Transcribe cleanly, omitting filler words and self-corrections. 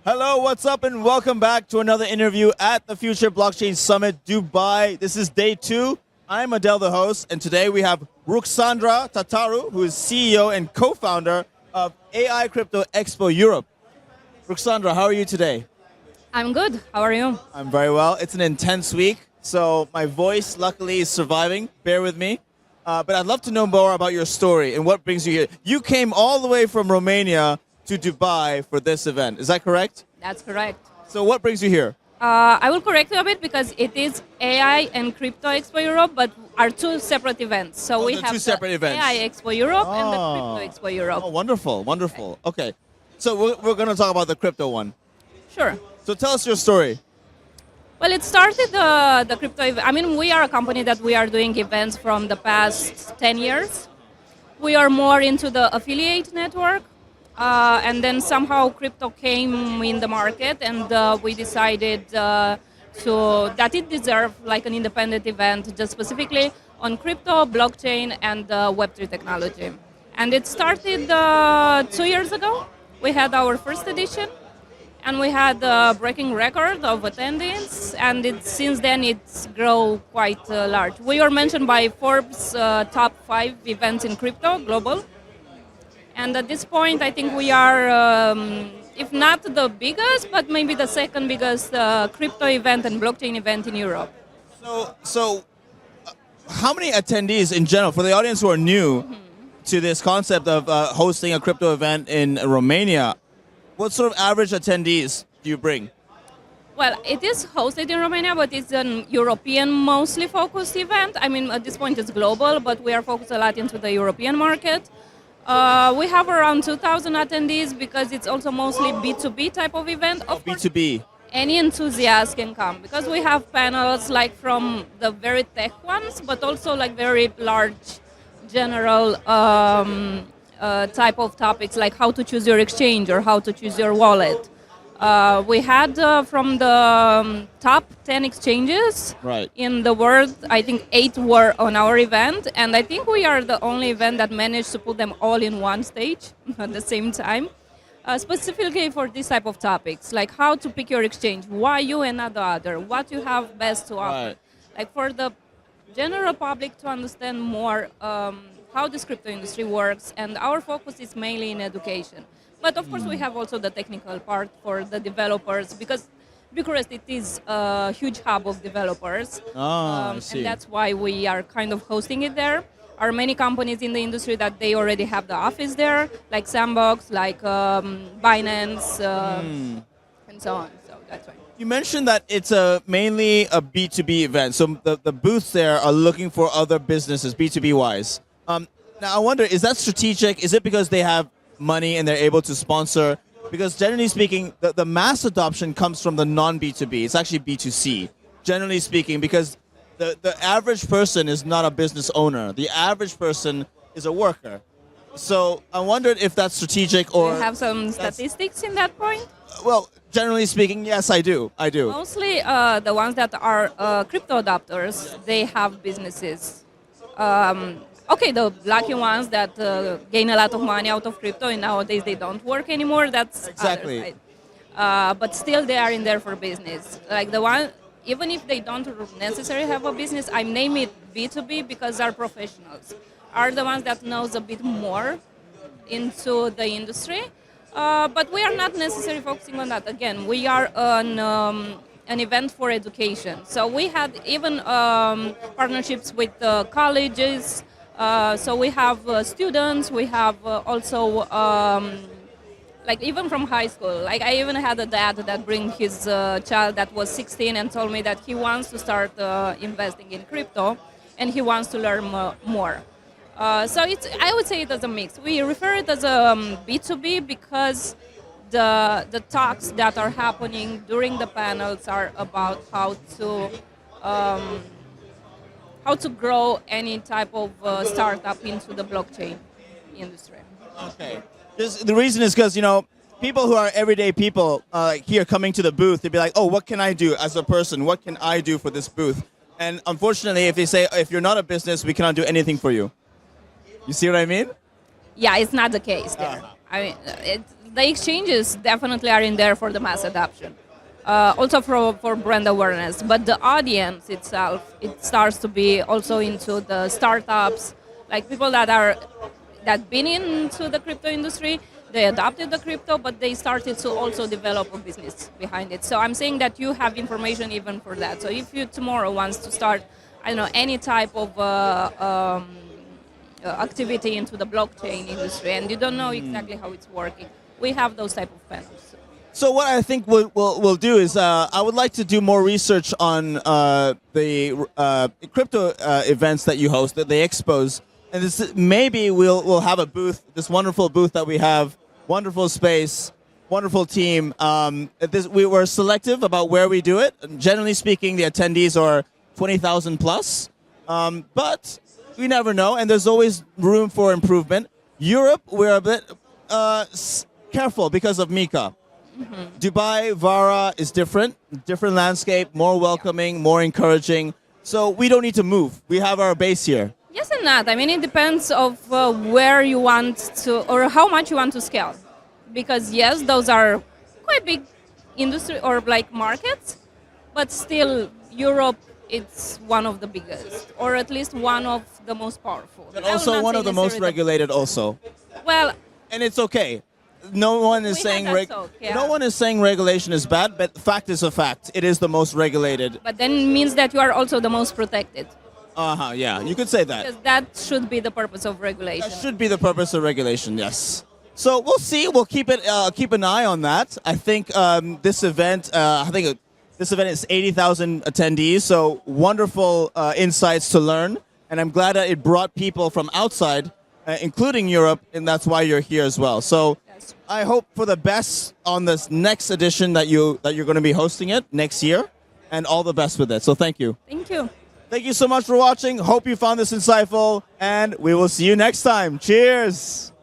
Hello, what's up, and welcome back to another interview at the Future Blockchain Summit Dubai. This is day 2. I'm Adel, the host, and today we have Ruxandra Tataru, who is CEO and co-founder of AI Crypto Expo Europe. Ruxandra, how are you today? I'm good. How are you? I'm very well. It's an intense week, so my voice luckily is surviving. Bear with me. But I'd love to know more about your story and what brings you here. You came all the way from Romania to Dubai for this event. Is that correct? That's correct. So what brings you here? I will correct you a bit because it is AI and Crypto Expo Europe, but are two separate events. So we have two separate events. AI Expo Europe and the Crypto Expo Europe. Oh, wonderful, wonderful. Okay. So we're going to talk about the crypto one. Sure. So tell us your story. Well, it started the crypto event. I mean, we are a company that we are doing events from the past 10 years. We are more into the affiliate network. And then somehow crypto came in the market, and we decided that it deserved like an independent event, just specifically on crypto, blockchain, and Web3 technology. And it started 2 years ago. We had our first edition, and we had a breaking record of attendance, and since then it's grown quite large. We were mentioned by Forbes top 5 events in crypto global. And at this point, I think we are, if not the biggest, but maybe the second biggest crypto event and blockchain event in Europe. So how many attendees in general, for the audience who are new to this concept of hosting a crypto event in Romania, what sort of average attendees do you bring? Well, it is hosted in Romania, but it's an European mostly focused event. I mean, at this point it's global, but we are focused a lot into the European market. We have around 2,000 attendees because it's also mostly B2B type of event. Of course, B2B. Any enthusiast can come because we have panels like from the very tech ones, but also like very large general type of topics like how to choose your exchange or how to choose your wallet. We had from the top 10 exchanges in the world, I think 8 were on our event, and I think we are the only event that managed to put them all in one stage at the same time, specifically for this type of topics, like how to pick your exchange, why you and not the other, what you have best to offer. Like for the general public to understand more how this crypto industry works, and our focus is mainly in education. But of course, we have also the technical part for the developers because Bucharest it is a huge hub of developers, I see. and that's why we are kind of hosting it there. Are many companies in the industry that they already have the office there, like Sandbox, like Binance, and so on. So that's why. You mentioned that it's mainly a B2B event, so the booths there are looking for other businesses, B2B wise. Now I wonder, is that strategic? Is it because they have money and they're able to sponsor? Because generally speaking, the mass adoption comes from the non-B2B. It's actually B2C, generally speaking, because the average person is not a business owner. The average person is a worker. So I wondered if that's strategic or... Do you have some statistics in that point? Well, generally speaking, yes, I do. Mostly the ones that are crypto adopters, they have businesses. Okay, the lucky ones that gain a lot of money out of crypto and nowadays they don't work anymore, that's exactly. Other side. But still they are in there for business. Like the one, even if they don't necessarily have a business, I name it B2B because they're professionals. Are the ones that knows a bit more into the industry. But we are not necessarily focusing on that. Again, we are an event for education. So we had even partnerships with colleges. So we have students, we have also, like even from high school, like I even had a dad that bring his child that was 16 and told me that he wants to start investing in crypto and he wants to learn more. So I would say it as a mix. We refer it as a B2B because the talks that are happening during the panels are about how to grow any type of startup into the blockchain industry. Okay. The reason is because, people who are everyday people here coming to the booth, they'd be like, oh, what can I do as a person? What can I do for this booth? And unfortunately, if they say, if you're not a business, we cannot do anything for you. You see what I mean? Yeah, it's not the case there. I mean, the exchanges definitely are in there for the mass adoption. Also for brand awareness, but the audience itself, it starts to be also into the startups, like people that been into the crypto industry. They adopted the crypto, but they started to also develop a business behind it. So I'm saying that you have information even for that. So if you tomorrow wants to start, I don't know, any type of activity into the blockchain industry, and you don't know exactly how it's working, we have those type of panels. So what I think we'll do is I would like to do more research on the crypto events that you host, the expos, and maybe we'll have a booth, this wonderful booth that we have, wonderful space, wonderful team. We were selective about where we do it. Generally speaking, the attendees are 20,000 plus, but we never know, and there's always room for improvement. Europe, we're a bit careful because of Mika. Mm-hmm. Dubai, Vara is different landscape, more welcoming, more encouraging. So we don't need to move. We have our base here. Yes and not. I mean, it depends of where you want to, or how much you want to scale. Because yes, those are quite big industry or like markets, but still Europe, it's one of the biggest, or at least one of the most powerful. And also one of the most regulated also. Well, and it's okay. No one is saying no one is saying regulation is bad, but fact is a fact. It is the most regulated. But then it means that you are also the most protected. Yeah, you could say that. Because that should be the purpose of regulation. That should be the purpose of regulation, yes. So we'll see. We'll keep an eye on that. I think this event is 80,000 attendees. So wonderful insights to learn, and I'm glad that it brought people from outside, including Europe, and that's why you're here as well. So yes. I hope for the best on this next edition that you're going to be hosting it next year, and all the best with it. So thank you. Thank you. Thank you so much for watching. Hope you found this insightful, and we will see you next time. Cheers.